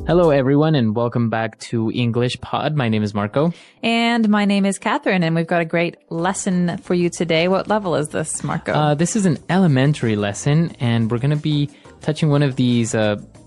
Hello, everyone, and welcome back to English Pod. My name is Marco. And my name is Catherine, and we've got a great lesson for you today. What level is this, Marco? This is an elementary lesson, and we're going to be touching one of these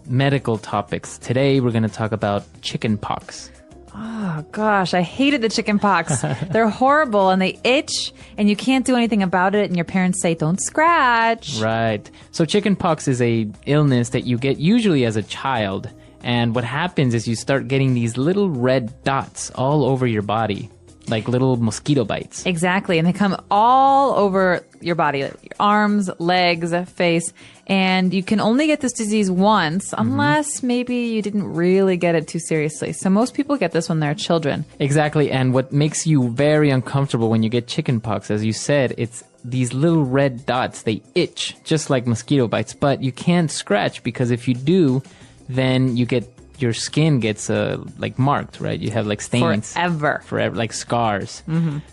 medical topics. Today, we're going to talk about chickenpox. Oh, gosh, I hated the chickenpox. They're horrible, and they itch, and you can't do anything about it, and your parents say, don't scratch. Right. So chickenpox is a illness that you get usually as a child. And what happens is you start getting these little red dots all over your body, like little mosquito bites. Exactly. And they come all over your body, like your arms, legs, face. And you can only get this disease once, unless maybe you didn't really get it too seriously. So most people get this when they're children. Exactly. And what makes you very uncomfortable when you get chickenpox, as you said, it's these little red dots. They itch just like mosquito bites, but you can't scratch because if you do, then your skin gets like marked, right? You have like stains. Forever, like scars.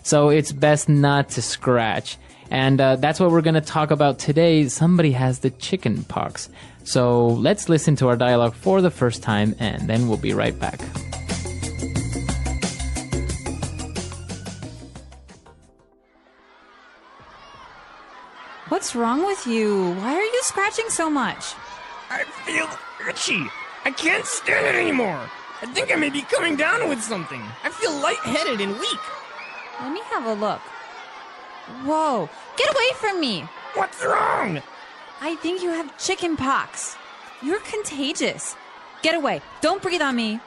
So it's best not to scratch. And that's what we're going to talk about today. Somebody has the chicken pox. So let's listen to our dialogue for the first time, and then we'll be right back. What's wrong with you? Why are you scratching so much? I feel itchy. I can't stand it anymore. I think I may be coming down with something. I feel lightheaded and weak. Let me have a look. Whoa, get away from me. What's wrong? I think you have chickenpox. You're contagious. Get away. Don't breathe on me.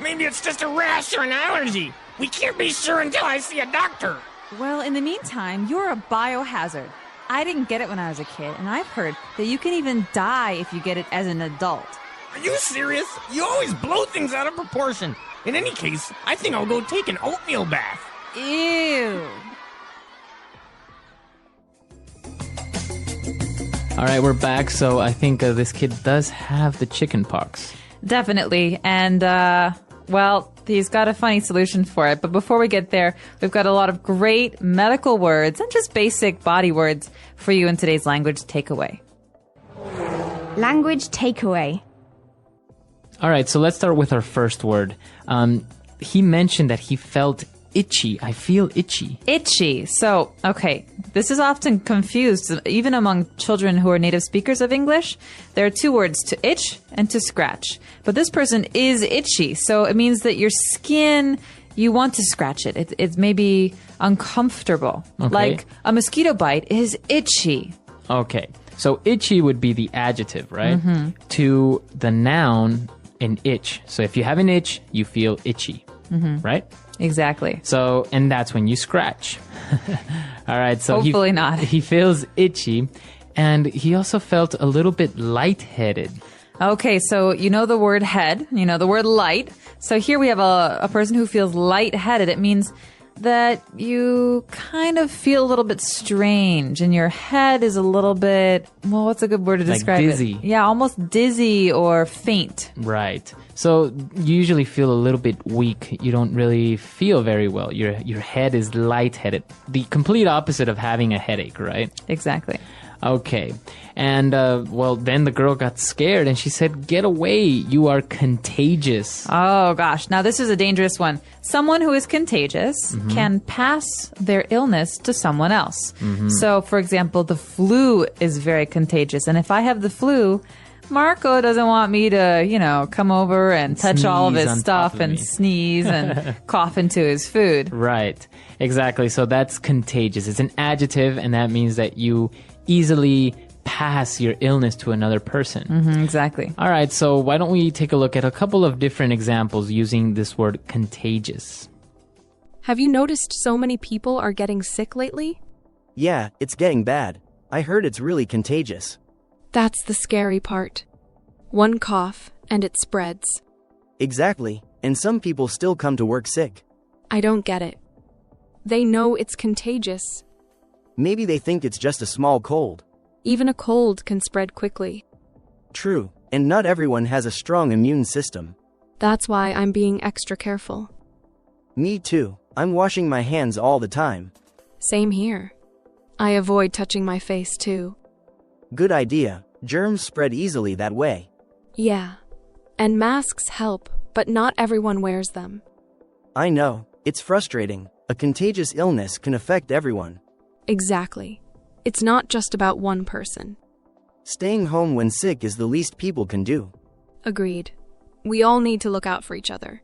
Maybe it's just a rash or an allergy. We can't be sure until I see a doctor. Well, in the meantime, you're a biohazard. I didn't get it when I was a kid, and I've heard that you can even die if you get it as an adult. Are you serious? You always blow things out of proportion. In any case, I think I'll go take an oatmeal bath. Ew. All right, we're back. So I think this kid does have the chickenpox. Definitely. And, well, he's got a funny solution for it. But before we get there, we've got a lot of great medical words and just basic body words for you in today's language takeaway. Language takeaway. All right, so let's start with our first word. He mentioned that he felt itchy. I feel itchy. Itchy. So, okay, this is often confused, even among children who are native speakers of English. There are two words, to itch and to scratch. But this person is itchy, so it means that your skin, you want to scratch it. It's maybe uncomfortable. Okay. Like a mosquito bite is itchy. Okay, so itchy would be the adjective, right? To the noun, an itch. So if you have an itch, you feel itchy, right? Exactly. So, and that's when you scratch. All right. So Hopefully not. He feels itchy, and he also felt a little bit lightheaded. Okay, so you know the word head, you know the word light. So here we have a person who feels lightheaded. It means that you kind of feel a little bit strange, and your head is a little bit, well, what's a good word to describe dizzy. it? Yeah, almost dizzy or faint. Right. So you usually feel a little bit weak. You don't really feel very well. Your head is lightheaded. The complete opposite of having a headache, right? Exactly. Okay. And, well, then the girl got scared and she said, "Get away. You are contagious." Oh, gosh. Now, this is a dangerous one. Someone who is contagious can pass their illness to someone else. So, for example, the flu is very contagious. And if I have the flu, Marco doesn't want me to, come over and touch all of Sneeze his on stuff top of and me. sneeze and cough into his food. Right. Exactly. So that's contagious. It's an adjective, and that means that you easily pass your illness to another person. Exactly. All right, so why don't we take a look at a couple of different examples using this word contagious. Have you noticed so many people are getting sick lately? Yeah, it's getting bad. I heard it's really contagious. That's the scary part. One cough, and it spreads. Exactly, and some people still come to work sick. I don't get it. They know it's contagious. Maybe they think it's just a small cold. Even a cold can spread quickly. True, and not everyone has a strong immune system. That's why I'm being extra careful. Me too. I'm washing my hands all the time. Same here. I avoid touching my face too. Good idea. Germs spread easily that way. Yeah. And masks help, but not everyone wears them. I know. It's frustrating. A contagious illness can affect everyone. Exactly. It's not just about one person. Staying home when sick is the least people can do. Agreed. We all need to look out for each other.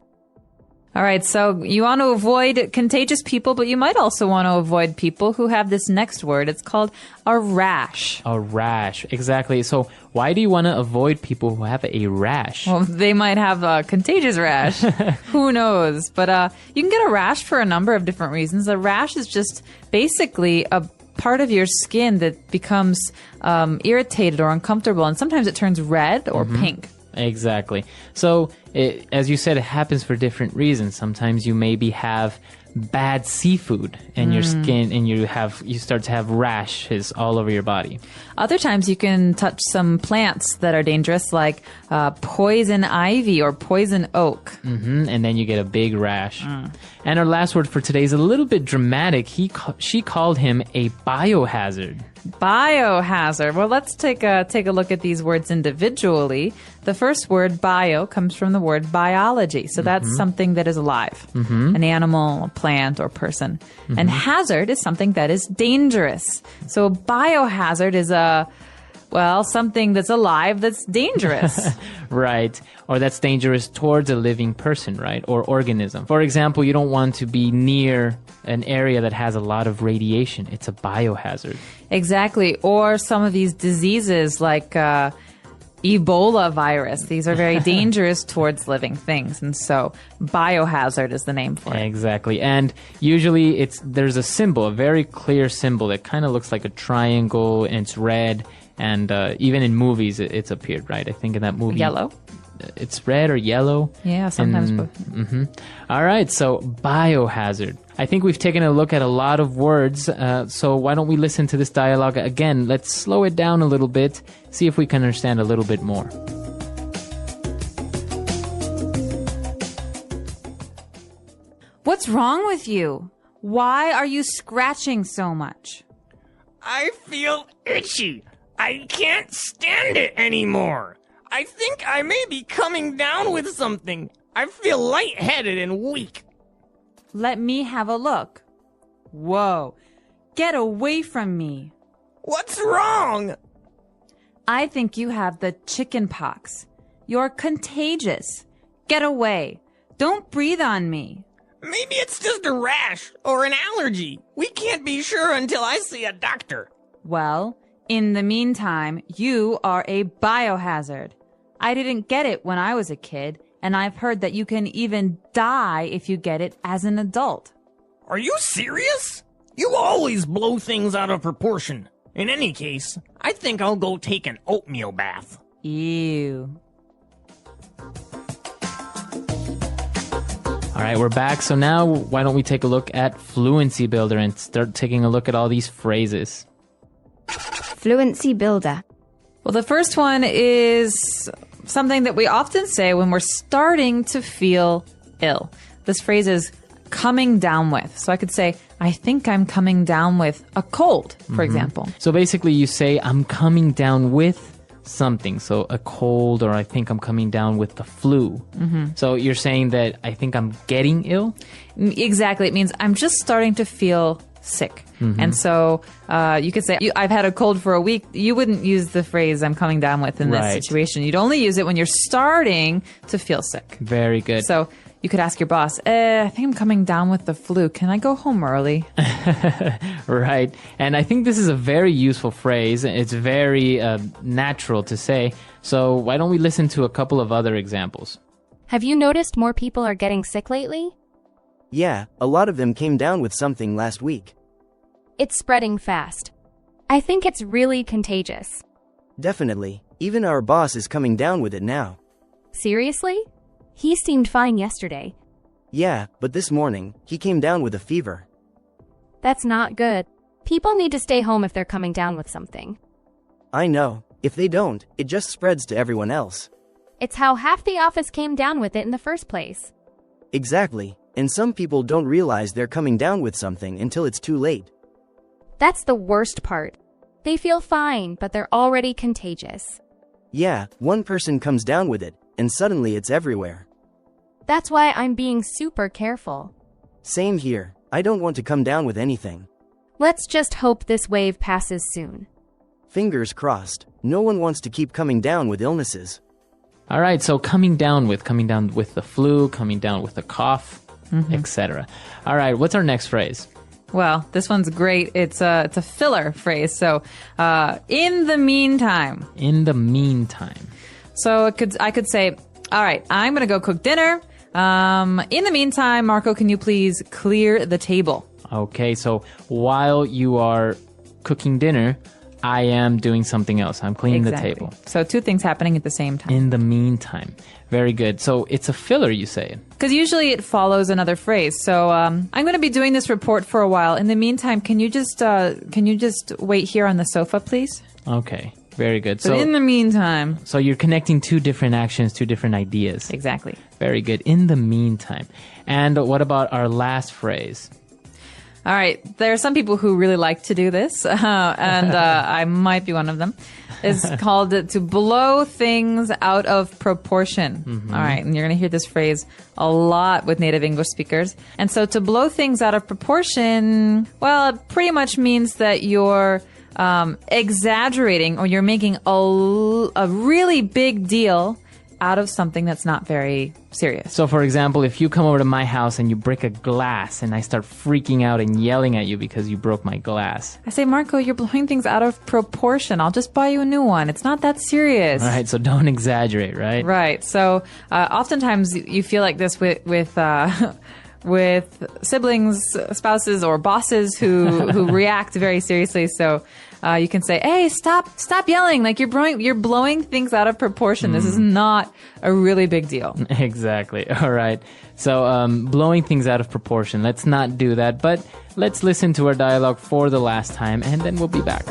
All right, so you want to avoid contagious people, but you might also want to avoid people who have this next word. It's called a rash. A rash, exactly. So why do you want to avoid people who have a rash? Well, they might have a contagious rash. Who knows? But you can get a rash for a number of different reasons. A rash is just basically a part of your skin that becomes irritated or uncomfortable, and sometimes it turns red or pink. Exactly. So, as you said, it happens for different reasons. Sometimes you maybe have bad seafood in your skin and you start to have rashes all over your body. Other times you can touch some plants that are dangerous, like poison ivy or poison oak. And then you get a big rash. And our last word for today is a little bit dramatic. She called him a biohazard. Biohazard. Well, let's take a look at these words individually. The first word, bio, comes from the word biology. So that's something that is alive. An animal, a plant, or person. And hazard is something that is dangerous. So a biohazard is something that's alive that's dangerous. Right. Or that's dangerous towards a living person, right? Or organism. For example, you don't want to be near an area that has a lot of radiation. It's a biohazard. Exactly. Or some of these diseases like Ebola virus. These are very dangerous towards living things. And so biohazard is the name for it. Exactly. And usually there's a symbol, a very clear symbol that kind of looks like a triangle and it's red. And even in movies, it's appeared, right? I think in that movie... Yellow? It's red or yellow. Yeah, sometimes both. All right, so biohazard. I think we've taken a look at a lot of words, so why don't we listen to this dialogue again? Let's slow it down a little bit, see if we can understand a little bit more. What's wrong with you? Why are you scratching so much? I feel itchy. I can't stand it anymore. I think I may be coming down with something. I feel lightheaded and weak. Let me have a look. Whoa. Get away from me. What's wrong? I think you have the chickenpox. You're contagious. Get away. Don't breathe on me. Maybe it's just a rash or an allergy. We can't be sure until I see a doctor. Well, in the meantime, you are a biohazard. I didn't get it when I was a kid, and I've heard that you can even die if you get it as an adult. Are you serious? You always blow things out of proportion. In any case, I think I'll go take an oatmeal bath. Ew. All right, we're back. So now why don't we take a look at Fluency Builder and start taking a look at all these phrases. Fluency Builder. Well, the first one is something that we often say when we're starting to feel ill. This phrase is coming down with. So I could say, I think I'm coming down with a cold, for example. So basically you say, I'm coming down with something. So a cold, or I think I'm coming down with the flu. So you're saying that I think I'm getting ill? Exactly. It means I'm just starting to feel sick. And so you could say, I've had a cold for a week. You wouldn't use the phrase I'm coming down with in this situation. You'd only use it when you're starting to feel sick. Very good. So you could ask your boss, I think I'm coming down with the flu. Can I go home early? Right. And I think this is a very useful phrase. It's very natural to say. So why don't we listen to a couple of other examples? Have you noticed more people are getting sick lately? Yeah, a lot of them came down with something last week. It's spreading fast. I think it's really contagious. Definitely. Even our boss is coming down with it now. Seriously? He seemed fine yesterday. Yeah, but this morning, he came down with a fever. That's not good. People need to stay home if they're coming down with something. I know. If they don't, it just spreads to everyone else. It's how half the office came down with it in the first place. Exactly. And some people don't realize they're coming down with something until it's too late. That's the worst part. They feel fine, but they're already contagious. Yeah, one person comes down with it, and suddenly it's everywhere. That's why I'm being super careful. Same here. I don't want to come down with anything. Let's just hope this wave passes soon. Fingers crossed. No one wants to keep coming down with illnesses. All right, so coming down with the flu, coming down with a cough, etc. All right, what's our next phrase? Well, this one's great. It's a filler phrase. So, in the meantime. In the meantime. So I could say, all right, I'm going to go cook dinner. In the meantime, Marco, can you please clear the table? Okay, so while you are cooking dinner, I am doing something else. I'm cleaning the table. So two things happening at the same time. In the meantime. Very good. So it's a filler, you say? Because usually it follows another phrase. So I'm going to be doing this report for a while. In the meantime, can you just wait here on the sofa, please? Okay. Very good. But in the meantime. So you're connecting two different actions, two different ideas. Exactly. Very good. In the meantime. And what about our last phrase? All right. There are some people who really like to do this, and I might be one of them. It's called to blow things out of proportion. All right. And you're going to hear this phrase a lot with native English speakers. And so to blow things out of proportion, well, it pretty much means that you're exaggerating, or you're making a really big deal out of something that's not very serious. So, for example, if you come over to my house and you break a glass and I start freaking out and yelling at you because you broke my glass. I say, Marco, you're blowing things out of proportion. I'll just buy you a new one. It's not that serious. Right, so don't exaggerate, right? Right. So, oftentimes you feel like this with siblings, spouses, or bosses who react very seriously. So you can say, "Hey, stop yelling! Like you're blowing things out of proportion. This is not a really big deal." Exactly. All right. So blowing things out of proportion. Let's not do that. But let's listen to our dialogue for the last time, and then we'll be back.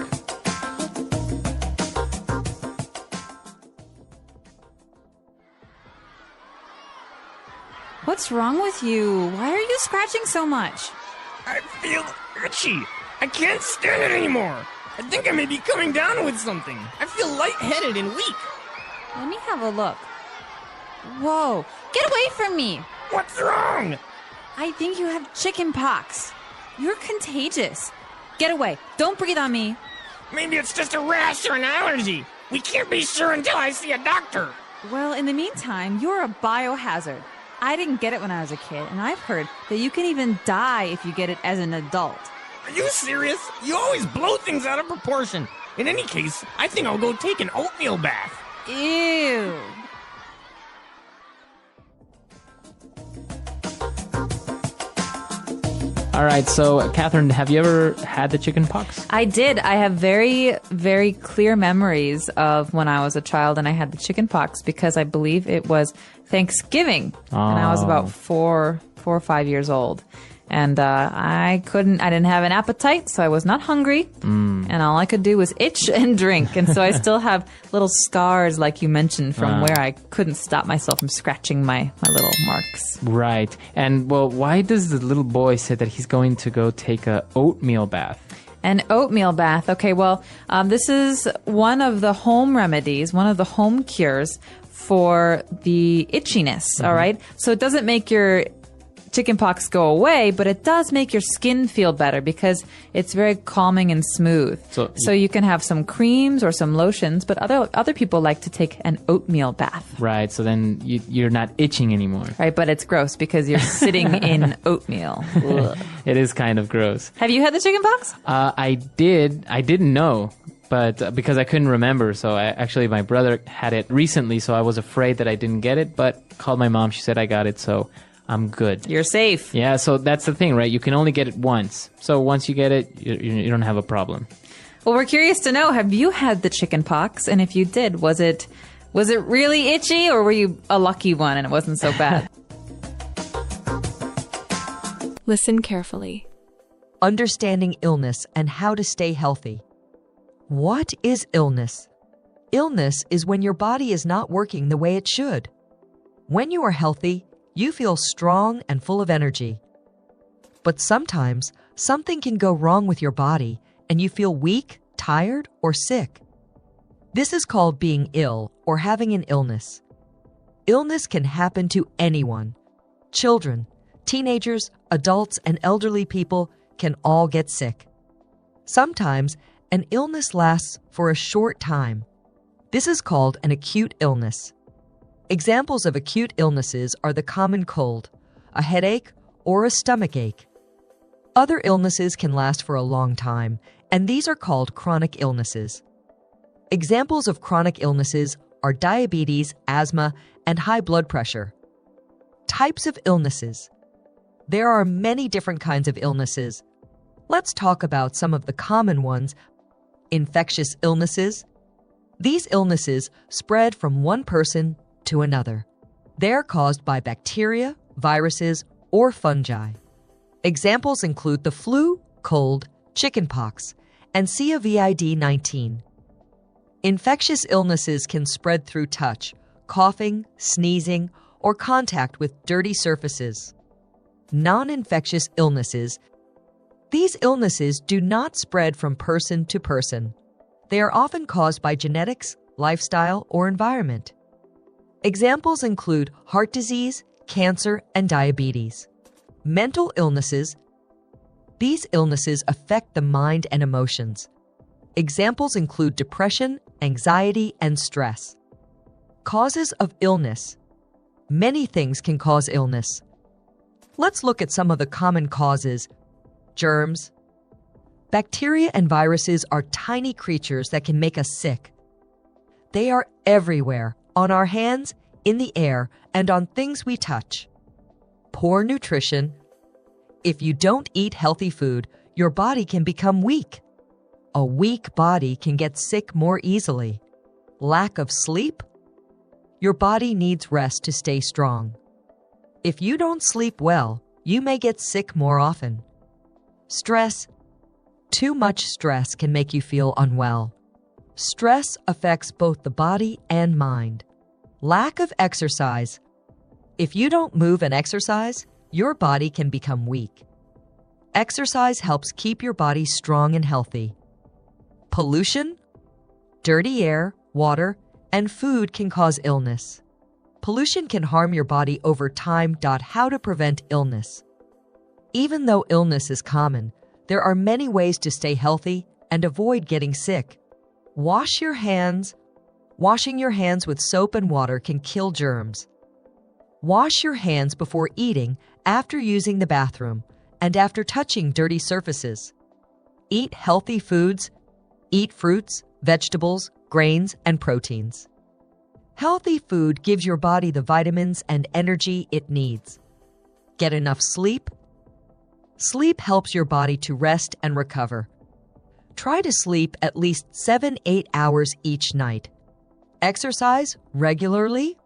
What's wrong with you? Why are you scratching so much? I feel itchy. I can't stand it anymore. I think I may be coming down with something. I feel lightheaded and weak. Let me have a look. Whoa, get away from me. What's wrong? I think you have chickenpox. You're contagious. Get away. Don't breathe on me. Maybe it's just a rash or an allergy. We can't be sure until I see a doctor. Well, in the meantime, you're a biohazard. I didn't get it when I was a kid, and I've heard that you can even die if you get it as an adult. Are you serious? You always blow things out of proportion. In any case, I think I'll go take an oatmeal bath. Ew. All right, so Catherine, have you ever had the chicken pox? I did. I have very, very clear memories of when I was a child and I had the chicken pox because I believe it was Thanksgiving. And I was about 4 or 5 years old. And I didn't have an appetite, so I was not hungry. And all I could do was itch and drink. And so I still have little scars, like you mentioned, from where I couldn't stop myself from scratching my little marks. Right. And, well, why does the little boy say that he's going to go take a oatmeal bath? An oatmeal bath. Okay, well, this is one of the home remedies, one of the home cures for the itchiness, all right? So it doesn't make your chickenpox go away, but it does make your skin feel better because it's very calming and smooth. So you can have some creams or some lotions, but other people like to take an oatmeal bath. Right, so then you're not itching anymore. Right, but it's gross because you're sitting in oatmeal. Ugh. It is kind of gross. Have you had the chickenpox? I didn't know. But because I couldn't remember, so my brother had it recently, so I was afraid that I didn't get it, but called my mom, she said I got it, so I'm good. You're safe. Yeah, so that's the thing, right? You can only get it once. So once you get it, you don't have a problem. Well, we're curious to know, have you had the chickenpox? And if you did, was it really itchy, or were you a lucky one and it wasn't so bad? Listen carefully. Understanding illness and how to stay healthy. What is illness? Illness is when your body is not working the way it should. When you are healthy, you feel strong and full of energy. But sometimes, something can go wrong with your body and you feel weak, tired, or sick. This is called being ill or having an illness. Illness can happen to anyone. Children, teenagers, adults, and elderly people can all get sick. Sometimes, an illness lasts for a short time. This is called an acute illness. Examples of acute illnesses are the common cold, a headache, or a stomach ache. Other illnesses can last for a long time, and these are called chronic illnesses. Examples of chronic illnesses are diabetes, asthma, and high blood pressure. Types of illnesses. There are many different kinds of illnesses. Let's talk about some of the common ones. Infectious illnesses. These illnesses spread from one person to another. They're caused by bacteria, viruses, or fungi. Examples include the flu, cold, chickenpox, and COVID-19. Infectious illnesses can spread through touch, coughing, sneezing, or contact with dirty surfaces. Non-infectious illnesses. These illnesses do not spread from person to person. They are often caused by genetics, lifestyle, or environment. Examples include heart disease, cancer, and diabetes. Mental illnesses. These illnesses affect the mind and emotions. Examples include depression, anxiety, and stress. Causes of illness. Many things can cause illness. Let's look at some of the common causes. Germs. Bacteria and viruses are tiny creatures that can make us sick. They are everywhere, on our hands, in the air, and on things we touch. Poor nutrition. If you don't eat healthy food, your body can become weak. A weak body can get sick more easily. Lack of sleep. Your body needs rest to stay strong. If you don't sleep well, you may get sick more often. Stress. Too much stress can make you feel unwell. Stress affects both the body and mind. Lack of exercise. If you don't move and exercise, your body can become weak. Exercise helps keep your body strong and healthy. Pollution. Dirty air, water, and food can cause illness. Pollution can harm your body over time. How to prevent illness. Even though illness is common, there are many ways to stay healthy and avoid getting sick. Wash your hands. Washing your hands with soap and water can kill germs. Wash your hands before eating, after using the bathroom, and after touching dirty surfaces. Eat healthy foods. Eat fruits, vegetables, grains, and proteins. Healthy food gives your body the vitamins and energy it needs. Get enough sleep. Sleep helps your body to rest and recover. Try to sleep at least 7-8 hours each night. Exercise regularly.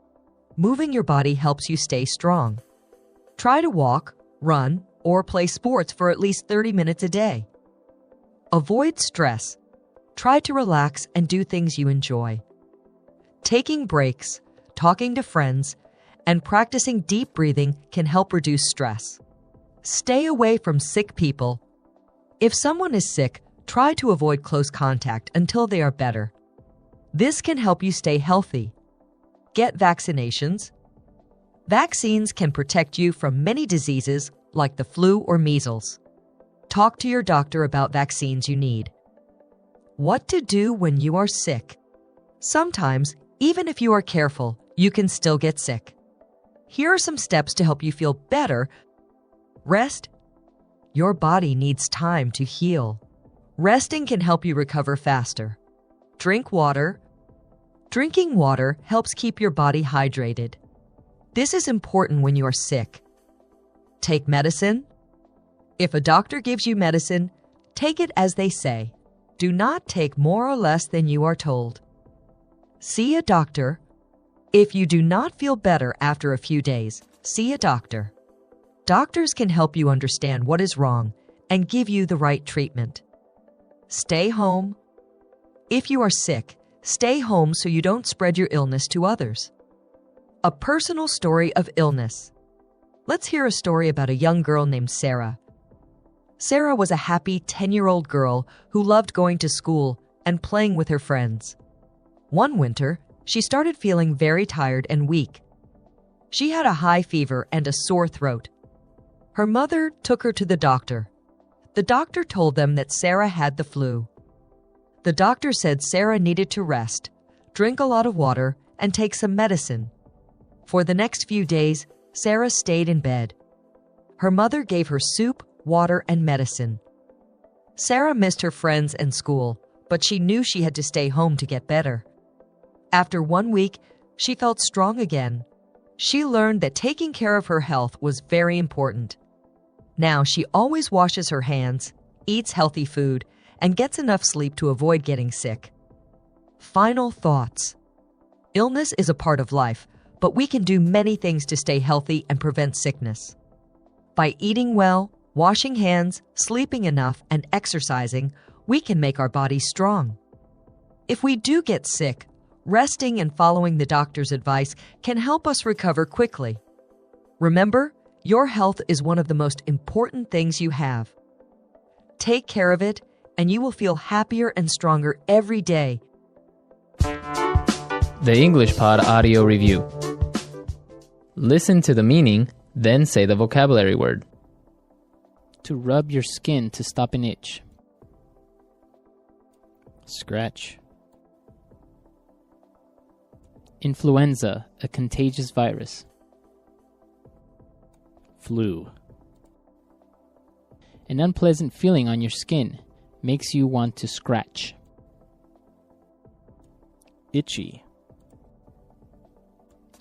Moving your body helps you stay strong. Try to walk, run, or play sports for at least 30 minutes a day. Avoid stress. Try to relax and do things you enjoy. Taking breaks, talking to friends, and practicing deep breathing can help reduce stress. Stay away from sick people. If someone is sick, try to avoid close contact until they are better. This can help you stay healthy. Get vaccinations. Vaccines can protect you from many diseases like the flu or measles. Talk to your doctor about vaccines you need. What to do when you are sick. Sometimes, even if you are careful, you can still get sick. Here are some steps to help you feel better. Rest. Your body needs time to heal. Resting can help you recover faster. Drink water. Drinking water helps keep your body hydrated. This is important when you are sick. Take medicine. If a doctor gives you medicine, take it as they say. Do not take more or less than you are told. See a doctor. If you do not feel better after a few days, see a doctor. Doctors can help you understand what is wrong and give you the right treatment. Stay home. If you are sick, stay home so you don't spread your illness to others. A personal story of illness. Let's hear a story about a young girl named Sarah. Sarah was a happy 10-year-old girl who loved going to school and playing with her friends. One winter, she started feeling very tired and weak. She had a high fever and a sore throat. Her mother took her to the doctor. The doctor told them that Sarah had the flu. The doctor said Sarah needed to rest, drink a lot of water, and take some medicine. For the next few days, Sarah stayed in bed. Her mother gave her soup, water, and medicine. Sarah missed her friends and school, but she knew she had to stay home to get better. After 1 week, she felt strong again. She learned that taking care of her health was very important. Now she always washes her hands, eats healthy food, and gets enough sleep to avoid getting sick. Final thoughts. Illness is a part of life, but we can do many things to stay healthy and prevent sickness. By eating well, washing hands, sleeping enough, and exercising, we can make our bodies strong. If we do get sick, resting and following the doctor's advice can help us recover quickly. Remember, your health is one of the most important things you have. Take care of it, and you will feel happier and stronger every day. The English Pod Audio Review. Listen to the meaning, then say the vocabulary word. To rub your skin to stop an itch. Scratch. Influenza, a contagious virus. Flu. An unpleasant feeling on your skin makes you want to scratch. Itchy.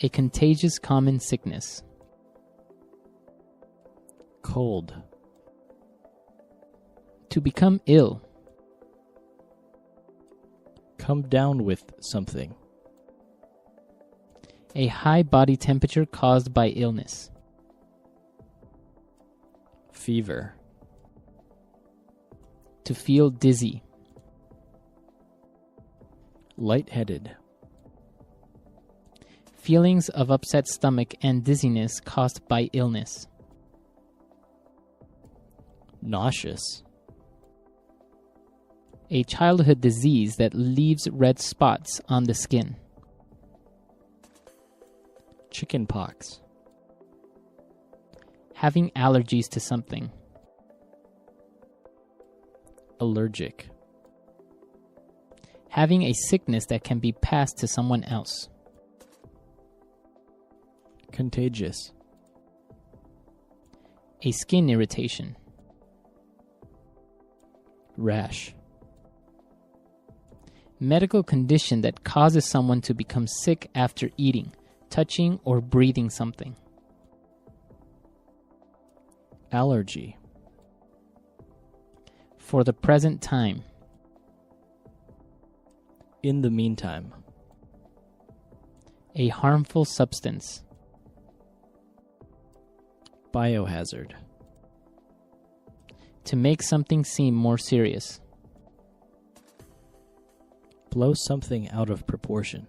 A contagious common sickness. Cold. To become ill. Come down with something. A high body temperature caused by illness. Fever. To feel dizzy. Lightheaded. Feelings of upset stomach and dizziness caused by illness. Nauseous. A childhood disease that leaves red spots on the skin. Chickenpox. Having allergies to something. Allergic. Having a sickness that can be passed to someone else. Contagious. A skin irritation. Rash. Medical condition that causes someone to become sick after eating, touching, or breathing something. Allergy. For the present time. In the meantime. A harmful substance. Biohazard. To make something seem more serious. Blow something out of proportion.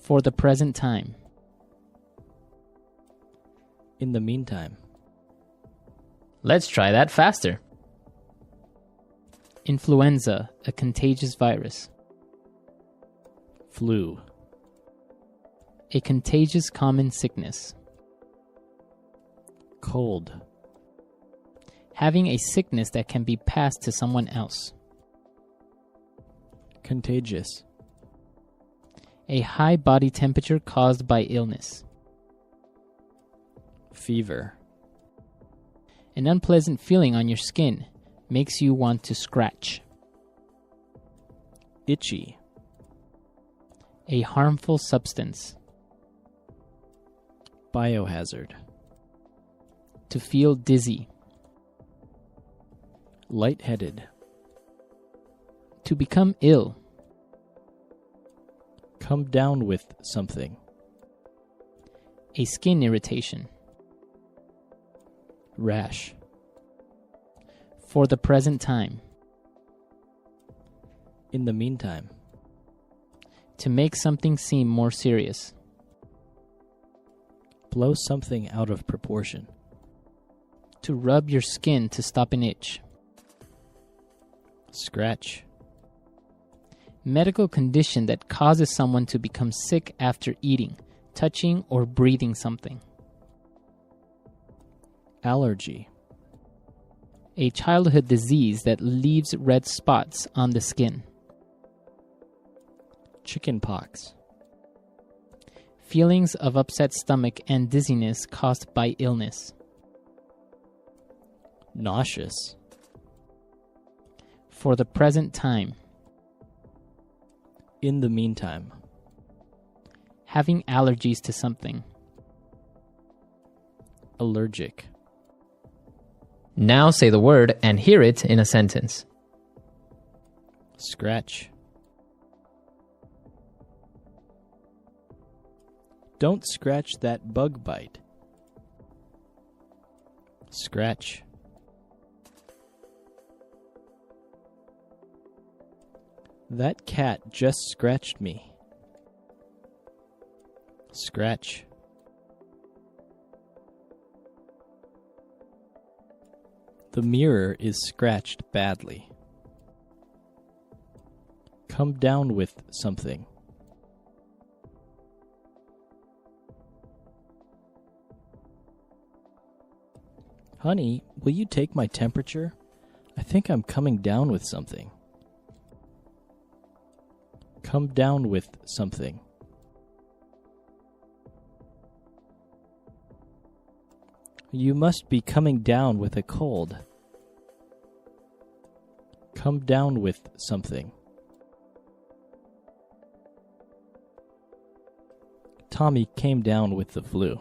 For the present time. In the meantime. Let's try that faster. Influenza, a contagious virus. Flu. A contagious common sickness. Cold. Having a sickness that can be passed to someone else. Contagious. A high body temperature caused by illness. Fever. An unpleasant feeling on your skin makes you want to scratch. Itchy. A harmful substance. Biohazard. To feel dizzy. Lightheaded. To become ill. Come down with something. A skin irritation. Rash. For the present time. In the meantime. To make something seem more serious. Blow something out of proportion. To rub your skin to stop an itch. Scratch. Medical condition that causes someone to become sick after eating, touching or breathing something. Allergy. A childhood disease that leaves red spots on the skin. Chickenpox. Feelings of upset stomach and dizziness caused by illness. Nauseous. For the present time. In the meantime. Having allergies to something. Allergic. Now say the word and hear it in a sentence. Scratch. Don't scratch that bug bite. Scratch. That cat just scratched me. Scratch. The mirror is scratched badly. Come down with something. Honey, will you take my temperature? I think I'm coming down with something. Come down with something. You must be coming down with a cold. Come down with something. Tommy came down with the flu.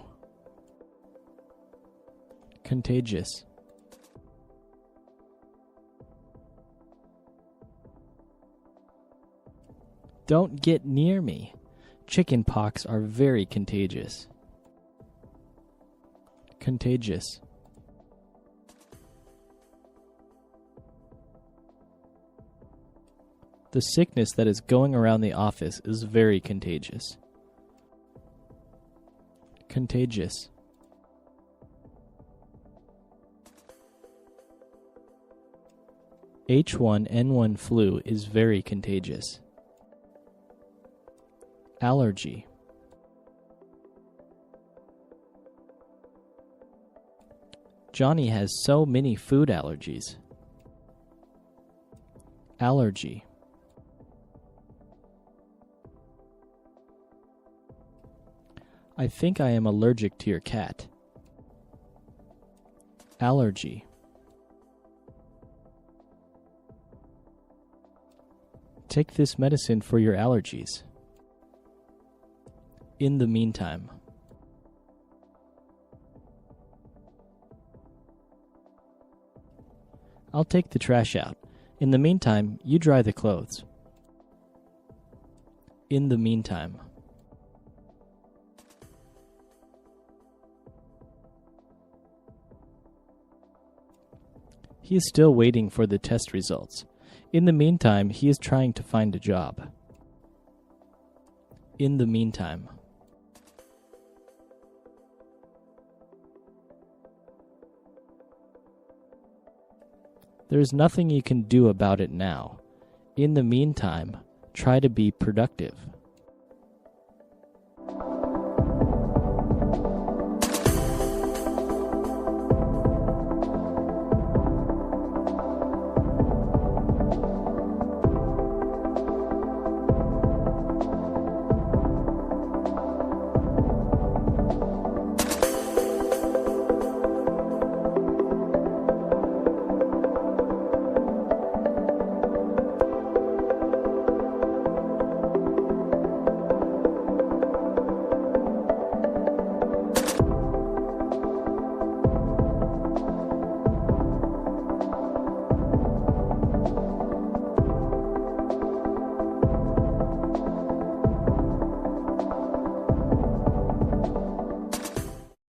Contagious. Don't get near me. Chickenpox are very contagious. Contagious. The sickness that is going around the office is very contagious. Contagious. H1N1 flu is very contagious. Allergy. Johnny has so many food allergies. Allergy. I think I am allergic to your cat. Allergy. Take this medicine for your allergies. In the meantime. I'll take the trash out. In the meantime, you dry the clothes. In the meantime. He is still waiting for the test results. In the meantime, he is trying to find a job. In the meantime. There is nothing you can do about it now. In the meantime, try to be productive.